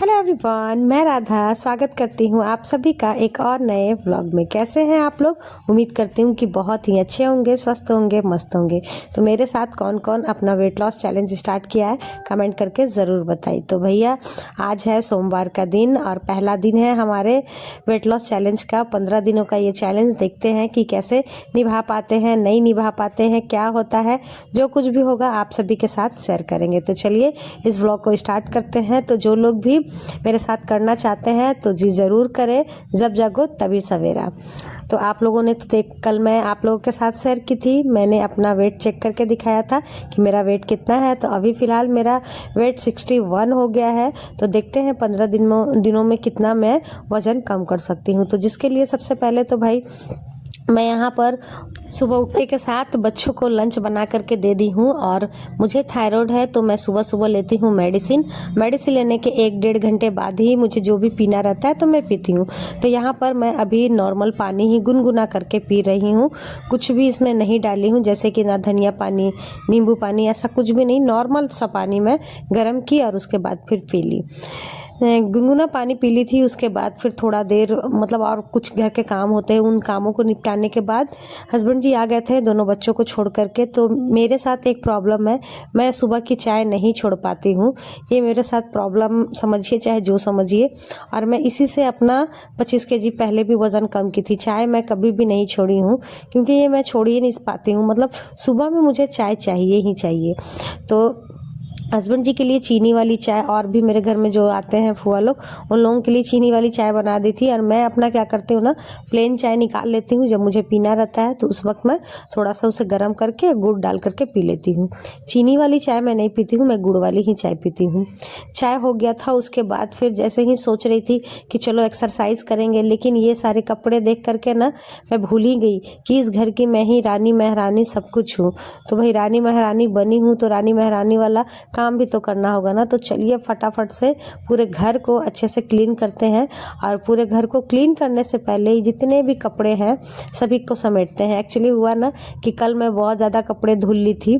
Hello everyone, मैं राधा स्वागत करती हूँ आप सभी का एक और नए व्लॉग में। कैसे हैं आप लोग? उम्मीद करती हूँ कि बहुत ही अच्छे होंगे, स्वस्थ होंगे, मस्त होंगे। तो मेरे साथ कौन कौन अपना वेट लॉस चैलेंज स्टार्ट किया है कमेंट करके ज़रूर बताइए। तो भैया आज है सोमवार का दिन और पहला दिन है हमारे वेट लॉस चैलेंज का। 15 दिनों का ये चैलेंज, देखते हैं कि कैसे निभा पाते हैं, नहीं निभा पाते हैं, क्या होता है। जो कुछ भी होगा आप सभी के साथ शेयर करेंगे। तो चलिए इस व्लॉग को स्टार्ट करते हैं। तो जो लोग भी मेरे साथ करना चाहते हैं तो जी ज़रूर करें, जब जागो तभी सवेरा। तो आप लोगों ने तो कल मैं आप लोगों के साथ शेयर की थी, मैंने अपना वेट चेक करके दिखाया था कि मेरा वेट कितना है। तो अभी फ़िलहाल मेरा वेट 61 हो गया है। तो देखते हैं 15 दिनों में कितना मैं वज़न कम कर सकती हूँ। तो जिसके लिए सबसे पहले तो भाई मैं यहाँ पर सुबह उठने के साथ बच्चों को लंच बना करके दे दी हूँ। और मुझे थायराइड है तो मैं सुबह सुबह लेती हूँ मेडिसिन लेने के 1-1.5 घंटे बाद ही मुझे जो भी पीना रहता है तो मैं पीती हूँ। तो यहाँ पर मैं अभी नॉर्मल पानी ही गुनगुना करके पी रही हूँ, कुछ भी इसमें नहीं डाली हूँ, जैसे कि ना धनिया पानी, नींबू पानी, ऐसा कुछ भी नहीं। नॉर्मल सा पानी मैं गर्म की और उसके बाद फिर पी ली। गुनगुना पानी पी ली थी। उसके बाद फिर थोड़ा देर मतलब और कुछ घर के काम होते हैं, उन कामों को निपटाने के बाद हस्बैंड जी आ गए थे दोनों बच्चों को छोड़ करके। तो मेरे साथ एक प्रॉब्लम है, मैं सुबह की चाय नहीं छोड़ पाती हूँ। ये मेरे साथ प्रॉब्लम समझिए चाहे जो समझिए। और मैं इसी से अपना 25 केजी पहले भी वज़न कम की थी। चाय मैं कभी भी नहीं छोड़ी हूँ क्योंकि ये मैं छोड़ ही नहीं पाती हूँ। मतलब सुबह में मुझे चाय चाहिए ही चाहिए। तो हस्बैंड जी के लिए चीनी वाली चाय, और भी मेरे घर में जो आते हैं फुआ लोग, उन लोगों के लिए चीनी वाली चाय बना दी थी। और मैं अपना क्या करती हूँ ना, प्लेन चाय निकाल लेती हूँ। जब मुझे पीना रहता है तो उस वक्त मैं थोड़ा सा उसे गर्म करके गुड़ डाल करके पी लेती हूँ। चीनी वाली चाय मैं नहीं पीती हूँ, मैं गुड़ वाली ही चाय पीती हूँ। चाय हो गया था। उसके बाद फिर जैसे ही सोच रही थी कि चलो एक्सरसाइज करेंगे, लेकिन ये सारे कपड़े देख करके ना मैं भूल ही गई कि इस घर की मैं ही रानी महारानी सब कुछ हूँ। तो भाई रानी महारानी बनी हूँ तो रानी महारानी वाला काम भी तो करना होगा ना। तो चलिए फटाफट से पूरे घर को अच्छे से क्लीन करते हैं। और पूरे घर को क्लीन करने से पहले ही जितने भी कपड़े हैं सभी को समेटते हैं। एक्चुअली हुआ ना कि कल मैं बहुत ज़्यादा कपड़े धुल ली थी,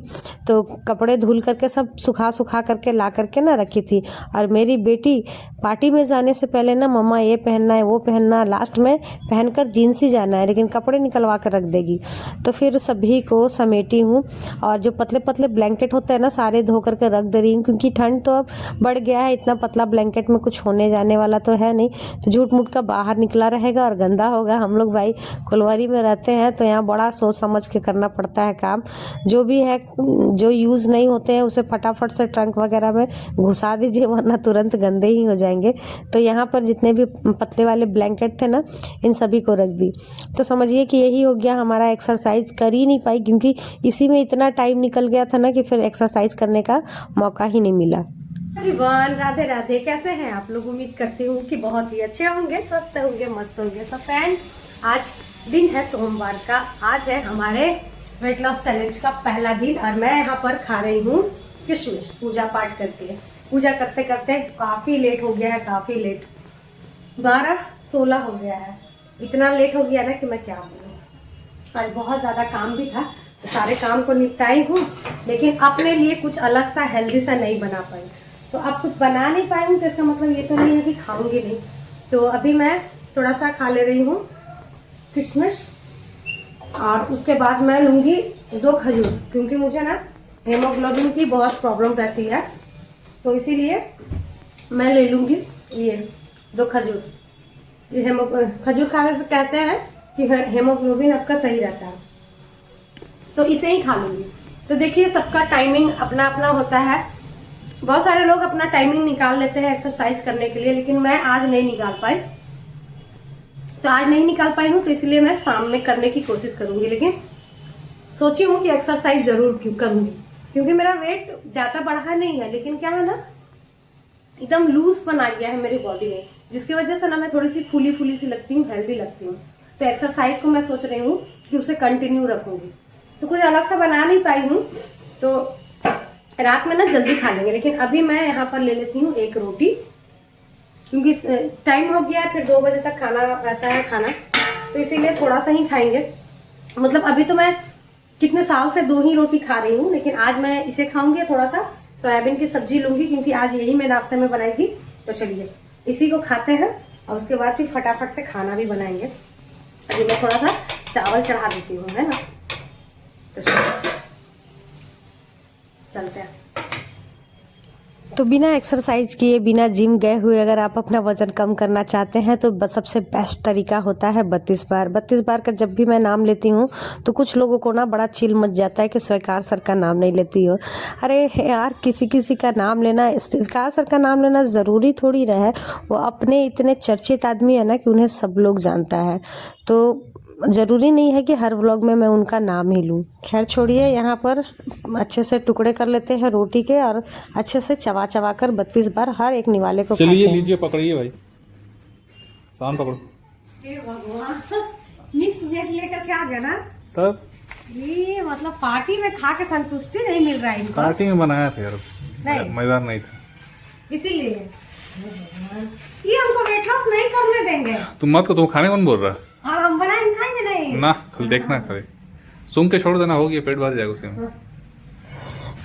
तो कपड़े धुल करके सब सुखा करके ला करके ना रखी थी। और मेरी बेटी पार्टी में जाने से पहले ना, मम्मा ये पहनना है वो पहनना है, लास्ट में पहनकर जीन्स ही जाना है, लेकिन कपड़े निकलवा कर रख देगी। तो फिर सभी को समेटी हूँ। और जो पतले पतले ब्लैंकेट होते हैं ना, सारे धो करके रख दे रही हूँ, क्योंकि ठंड तो अब बढ़ गया है। इतना पतला ब्लैंकेट में कुछ होने जाने वाला तो है नहीं, तो झूठ मूठ का बाहर निकला रहेगा और गंदा होगा। हम लोग भाई कुलवरी में रहते हैं तो यहाँ बड़ा सोच समझ के करना पड़ता है काम। जो भी है, जो यूज़ नहीं होते हैं उसे फटाफट से ट्रंक वगैरह में घुसा दीजिए, वरना तुरंत गंदे ही हो जाएंगे। तो यहाँ पर जितने भी पतले वाले ब्लैंकेट थे ना, इन सभी को रख दी। तो समझिए कि यही हो गया हमारा। एक्सरसाइज कर ही नहीं पाई क्योंकि इसी में इतना टाइम निकल गया था ना कि फिर एक्सरसाइज करने का मौका ही नहीं मिला। एवरीवन, राधे राधे। कैसे हैं आप लोग? उम्मीद करती हूँ कि बहुत ही अच्छे होंगे, स्वस्थ होंगे, मस्त होंगे सब। फ्रेंड, आज दिन है सोमवार का। आज है हमारे वेट लॉस चैलेंज का पहला दिन और मैं यहाँ पर खा रही हूँ किशमिश, पूजा पाठ करके। पूजा करते करते काफ़ी लेट हो गया है, काफ़ी लेट, 12:16 हो गया है। इतना लेट हो गया ना कि मैं क्या बोलूँ। आज बहुत ज़्यादा काम भी था, तो सारे काम को निपटाई हूँ, लेकिन अपने लिए कुछ अलग सा हेल्दी सा नहीं बना पाई। तो अब कुछ बना नहीं पाई हूँ तो इसका मतलब ये तो नहीं है कि खाऊंगी नहीं। तो अभी मैं थोड़ा सा खा ले रही हूँ किशमिश, और उसके बाद मैं लूँगी 2 खजूर, क्योंकि मुझे ना हेमोग्लोबिन की बहुत प्रॉब्लम रहती है। तो इसीलिए मैं ले लूँगी ये 2 खजूर। ये खजूर खाने से कहते हैं कि हेमोग्लोबिन आपका सही रहता है, तो इसे ही खा लूँगी। तो देखिए सबका टाइमिंग अपना अपना होता है। बहुत सारे लोग अपना टाइमिंग निकाल लेते हैं एक्सरसाइज करने के लिए, लेकिन मैं आज नहीं निकाल पाई। तो आज नहीं निकाल पाई हूँ तो इसलिए मैं शाम में करने की कोशिश करूँगी। लेकिन सोची हूँ कि एक्सरसाइज ज़रूर करूँगी, क्योंकि मेरा वेट ज़्यादा बढ़ा नहीं है, लेकिन क्या है ना, एकदम लूज बना गया है मेरी बॉडी में, जिसकी वजह से ना मैं थोड़ी सी फूली फूली सी लगती हूँ, हेल्दी लगती हूँ। तो एक्सरसाइज को मैं सोच रही हूँ कि उसे कंटिन्यू रखूँगी। तो कुछ अलग सा बना नहीं पाई हूँ, तो रात में ना जल्दी खा लेंगे। लेकिन अभी मैं यहाँ पर ले लेती हूँ 1 रोटी, क्योंकि टाइम हो गया है, फिर 2 बजे तक खाना रहता है खाना, तो इसीलिए थोड़ा सा ही खाएंगे। मतलब अभी तो मैं कितने साल से 2 ही रोटी खा रही हूँ, लेकिन आज मैं इसे खाऊंगी। थोड़ा सा सोयाबीन की सब्जी लूंगी, क्योंकि आज यही मैं नाश्ते में बनाई थी तो चलिए इसी को खाते हैं और उसके बाद फिर फटाफट से खाना भी बनाएंगे। अभी मैं थोड़ा सा चावल चढ़ा देती हूँ, है ना। तो चलते हैं। तो बिना एक्सरसाइज किए, बिना जिम गए हुए अगर आप अपना वज़न कम करना चाहते हैं तो सबसे बेस्ट तरीका होता है 32 बार। 32 बार का जब भी मैं नाम लेती हूँ तो कुछ लोगों को ना बड़ा चिल मच जाता है कि स्वीकार सर का नाम नहीं लेती हो। अरे यार, किसी किसी का नाम लेना, स्वीकार सर का नाम लेना ज़रूरी थोड़ी ना है। वो अपने इतने चर्चित आदमी है ना कि उन्हें सब लोग जानता है, तो ज़रूरी नहीं है कि हर व्लॉग में मैं उनका नाम ही लूँ। खैर छोड़िए, यहाँ पर अच्छे से टुकड़े कर लेते हैं रोटी के और अच्छे से चबा चबा कर 32 बार हर एक निवाले को चलिए लीजिए, पकड़िए भाई, सामान पकड़ो। भगवान, मिक्स वेज लेकर के आ गया ना। तब ये मतलब पार्टी में खा के संतुष्टि नहीं मिल रहा है इनको। पार्टी में बनाया था यार, मजेदार नहीं था इसीलिए। ये हमको वेट लॉस नहीं करने देंगे। तुम मत को, तुम खाने कौन बोल रहा है? और हम बनाएंगे खाएंगे नहीं ना, कल देखना करे, सूंघ के छोड़ देना, हो गया, पेट भर जाएगा उसी में।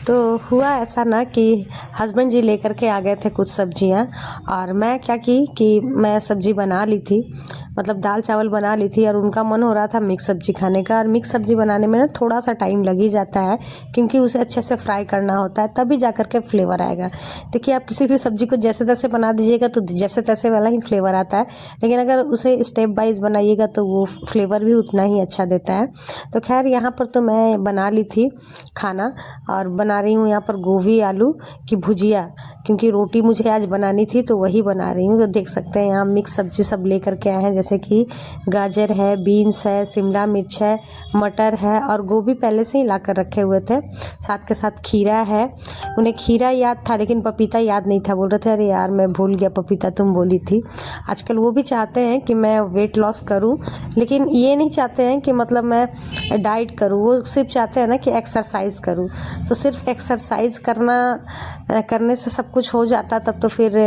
तो हुआ ऐसा ना कि हस्बैंड जी लेकर के आ गए थे कुछ सब्जियां, और मैं क्या की कि मैं सब्जी बना ली थी, मतलब दाल चावल बना ली थी, और उनका मन हो रहा था मिक्स सब्जी खाने का। और मिक्स सब्जी बनाने में ना थोड़ा सा टाइम लग ही जाता है, क्योंकि उसे अच्छे से फ्राई करना होता है, तभी जा कर के फ्लेवर आएगा। देखिए, आप किसी भी सब्जी को जैसे तैसे बना दीजिएगा तो जैसे तैसे वाला ही फ्लेवर आता है, लेकिन अगर उसे स्टेप वाइज बनाइएगा तो वो फ्लेवर भी उतना ही अच्छा देता है। तो खैर, यहाँ पर तो मैं बना ली थी खाना, और बना रही हूँ यहाँ पर गोभी आलू की भुजिया, क्योंकि रोटी मुझे आज बनानी थी तो वही बना रही हूँ। तो देख सकते हैं यहाँ मिक्स सब्जी सब लेकर के आए हैं, जैसे कि गाजर है, बीन्स है, शिमला मिर्च है, मटर है, और गोभी पहले से ही ला कर रखे हुए थे। साथ के साथ खीरा है। उन्हें खीरा याद था लेकिन पपीता याद नहीं था। बोल रहे थे अरे यार मैं भूल गया, पपीता तुम बोली थी। आजकल वो भी चाहते हैं कि मैं वेट लॉस करूं, लेकिन ये नहीं चाहते हैं कि मतलब मैं डाइट करूं, वो सिर्फ चाहते हैं ना कि एक्सरसाइज करूं। तो सिर्फ एक्सरसाइज करने से सब कुछ हो जाता तब तो फिर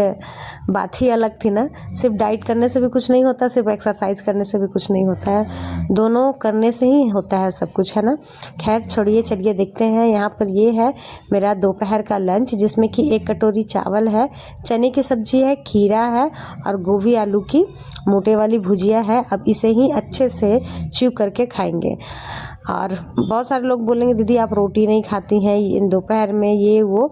बात ही अलग थी ना। सिर्फ डाइट करने से भी कुछ नहीं होता, सिर्फ एक्सरसाइज करने से भी कुछ नहीं होता है, दोनों करने से ही होता है सब कुछ, है ना। खैर छोड़िए, चलिए देखते हैं। यहाँ पर ये है मेरा दोपहर का लंच, जिसमें कि 1 कटोरी चावल है, चने की सब्जी है, खीरा है, और गोभी आलू की मोटे वाली भुजिया है। अब इसे ही अच्छे से च्यू करके खाएंगे। और बहुत सारे लोग बोलेंगे दीदी आप रोटी नहीं खाती हैं दोपहर में, ये वो।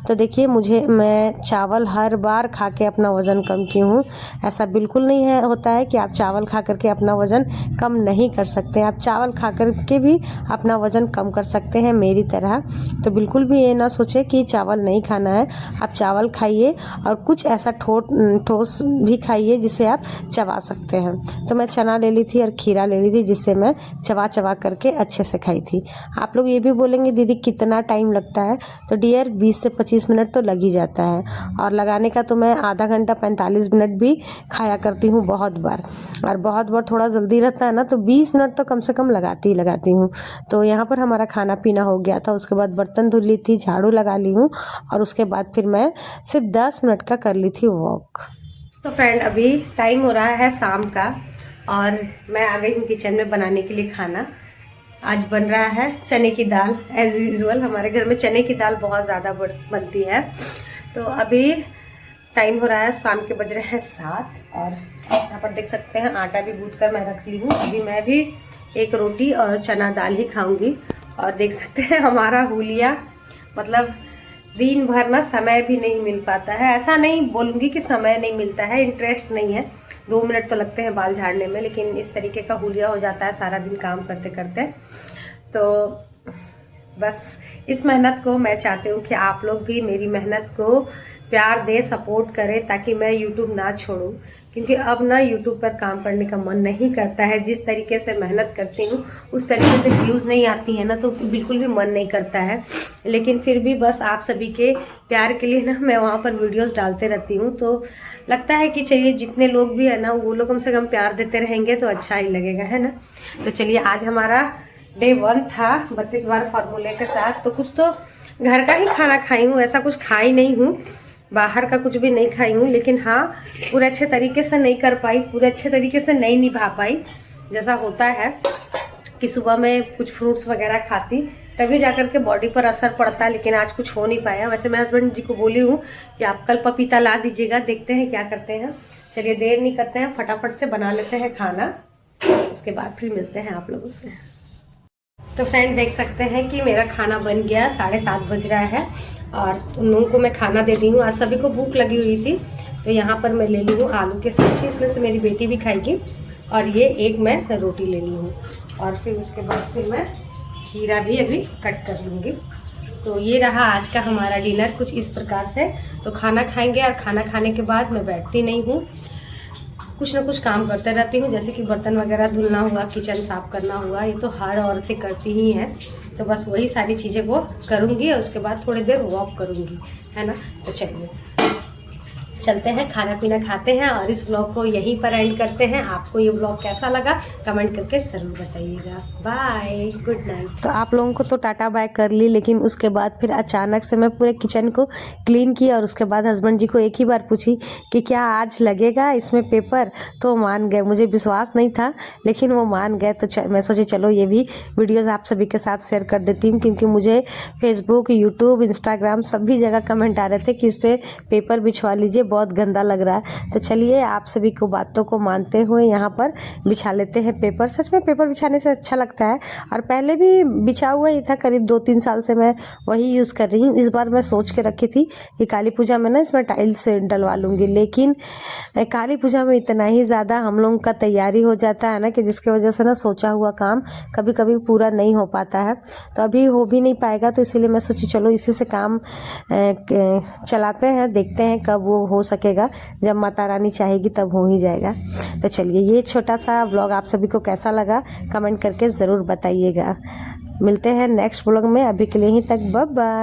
तो देखिए, मैं चावल हर बार खा के अपना वज़न कम की हूँ। ऐसा बिल्कुल नहीं है होता है कि आप चावल खा करके अपना वज़न कम नहीं कर सकते। आप चावल खा करके भी अपना वज़न कम कर सकते हैं मेरी तरह। तो बिल्कुल भी ये ना सोचे कि चावल नहीं खाना है। आप चावल खाइए और कुछ ऐसा ठोस भी खाइए जिसे आप चबा सकते हैं। तो मैं चना ले ली थी और खीरा ले ली थी, जिससे मैं चबा करके अच्छे से खाई थी। आप लोग ये भी बोलेंगे दीदी कितना टाइम लगता है, तो डियर 20 से 25 मिनट तो लग ही जाता है, और लगाने का तो मैं आधा घंटा 45 मिनट भी खाया करती हूँ बहुत बार। और बहुत बार थोड़ा जल्दी रहता है ना तो 20 मिनट तो कम से कम लगाती हूँ। तो यहाँ पर हमारा खाना पीना हो गया था, उसके बाद बर्तन धुल ली थी, झाड़ू लगा ली हूँ, और उसके बाद फिर मैं सिर्फ 10 मिनट का कर ली थी वॉक। तो फ्रेंड, अभी टाइम हो रहा है शाम का, और मैं आ गई हूँ किचन में बनाने के लिए खाना। आज बन रहा है चने की दाल। एज यूजुअल हमारे घर में चने की दाल बहुत ज़्यादा बनती है। तो अभी टाइम हो रहा है शाम के, बज रहे हैं 7, और यहाँ पर देख सकते हैं आटा भी गूंथ कर मैं रख ली हूँ। अभी मैं भी एक रोटी और चना दाल ही खाऊंगी। और देख सकते हैं हमारा हुलिया, मतलब दिन भर ना समय भी नहीं मिल पाता है। ऐसा नहीं बोलूँगी कि समय नहीं मिलता है, इंटरेस्ट नहीं है, 2 मिनट तो लगते हैं बाल झाड़ने में, लेकिन इस तरीके का हुलिया हो जाता है सारा दिन काम करते करते। तो बस इस मेहनत को मैं चाहती हूँ कि आप लोग भी मेरी मेहनत को प्यार दे, सपोर्ट करें, ताकि मैं यूट्यूब ना छोड़ूं। क्योंकि अब ना यूट्यूब पर काम करने का मन नहीं करता है। जिस तरीके से मेहनत करती हूँ उस तरीके से व्यूज़ नहीं आती है ना, तो बिल्कुल भी मन नहीं करता है। लेकिन फिर भी बस आप सभी के प्यार के लिए ना मैं वहाँ पर वीडियोस डालते रहती हूँ। तो लगता है कि चलिए जितने लोग भी है ना वो लोग कम से कम प्यार देते रहेंगे तो अच्छा ही लगेगा, है ना। तो चलिए, आज हमारा डे 1 था 32 बार फार्मूले के साथ। तो कुछ तो घर का ही खाना खाई हूँ, ऐसा कुछ खाई नहीं हूँ, बाहर का कुछ भी नहीं खाई हूँ। लेकिन हाँ, पूरे अच्छे तरीके से नहीं कर पाई, पूरे अच्छे तरीके से नहीं निभा पाई। जैसा होता है कि सुबह में कुछ फ्रूट्स वगैरह खाती तभी जाकर के बॉडी पर असर पड़ता है, लेकिन आज कुछ हो नहीं पाया। वैसे मैं हस्बैंड जी को बोली हूँ कि आप कल पपीता ला दीजिएगा, देखते हैं क्या करते हैं। चलिए देर नहीं करते हैं, फटाफट से बना लेते हैं खाना, उसके बाद फिर मिलते हैं आप लोगों से। तो फ्रेंड देख सकते हैं कि मेरा खाना बन गया, 7:30 बज रहा है और उन लोगों को मैं खाना दे दी हूँ। आज सभी को भूख लगी हुई थी, तो यहाँ पर मैं ले ली हूँ आलू की सब्जी, इसमें से मेरी बेटी भी खाएगी, और ये एक मैं रोटी ले ली हूँ, और फिर उसके बाद फिर मैं खीरा भी अभी कट कर लूँगी। तो ये रहा आज का हमारा डिनर कुछ इस प्रकार से। तो खाना खाएंगे और खाना खाने के बाद मैं बैठती नहीं हूँ, कुछ ना कुछ काम करते रहती हूँ, जैसे कि बर्तन वगैरह धुलना हुआ, किचन साफ करना हुआ, ये तो हर औरतें करती ही हैं। तो बस वही सारी चीज़ें वो करूँगी और उसके बाद थोड़ी देर वॉक करूँगी, है ना। तो चलिए चलते हैं, खाना पीना खाते हैं और इस व्लॉग को यहीं पर एंड करते हैं। आपको ये व्लॉग कैसा लगा कमेंट करके ज़रूर बताइएगा। Bye, good night. तो आप लोगों को तो टाटा बाय कर ली, लेकिन उसके बाद फिर अचानक से मैं पूरे किचन को क्लीन किया और उसके बाद हस्बैंड जी को एक ही बार पूछी कि क्या आज लगेगा इसमें पेपर, तो मान गए। मुझे विश्वास नहीं था, लेकिन वो मान गए। तो मैं सोची चलो ये भी वीडियोज़ आप सभी के साथ शेयर कर देती हूँ, क्योंकि मुझे फेसबुक, यूट्यूब, इंस्टाग्राम सभी जगह कमेंट आ रहे थे कि इस पर पेपर बिछवा लीजिए, बहुत गंदा लग रहा है। तो चलिए आप सभी को बातों को मानते हुए यहाँ पर बिछा लेते हैं पेपर। सच में पेपर बिछाने से अच्छा लगता है, और पहले भी बिछा हुआ ही था, करीब 2-3 साल से मैं वही यूज़ कर रही हूँ। इस बार मैं सोच के रखी थी कि काली पूजा में ना इसमें टाइल्स डलवा लूँगी, लेकिन काली पूजा में इतना ही ज़्यादा हम लोगों का तैयारी हो जाता है ना, कि जिसकी वजह से ना सोचा हुआ काम कभी कभी पूरा नहीं हो पाता है। तो अभी हो भी नहीं पाएगा, तो इसीलिए मैं सोची चलो इसी से काम चलाते हैं, देखते हैं कब वो हो सकेगा। जब माता रानी चाहेगी तब हो ही जाएगा। तो चलिए ये छोटा सा व्लॉग आप सभी को कैसा लगा कमेंट करके ज़रूर बताइएगा। मिलते हैं नेक्स्ट व्लॉग में, अभी के लिए ही तक बाय बाय।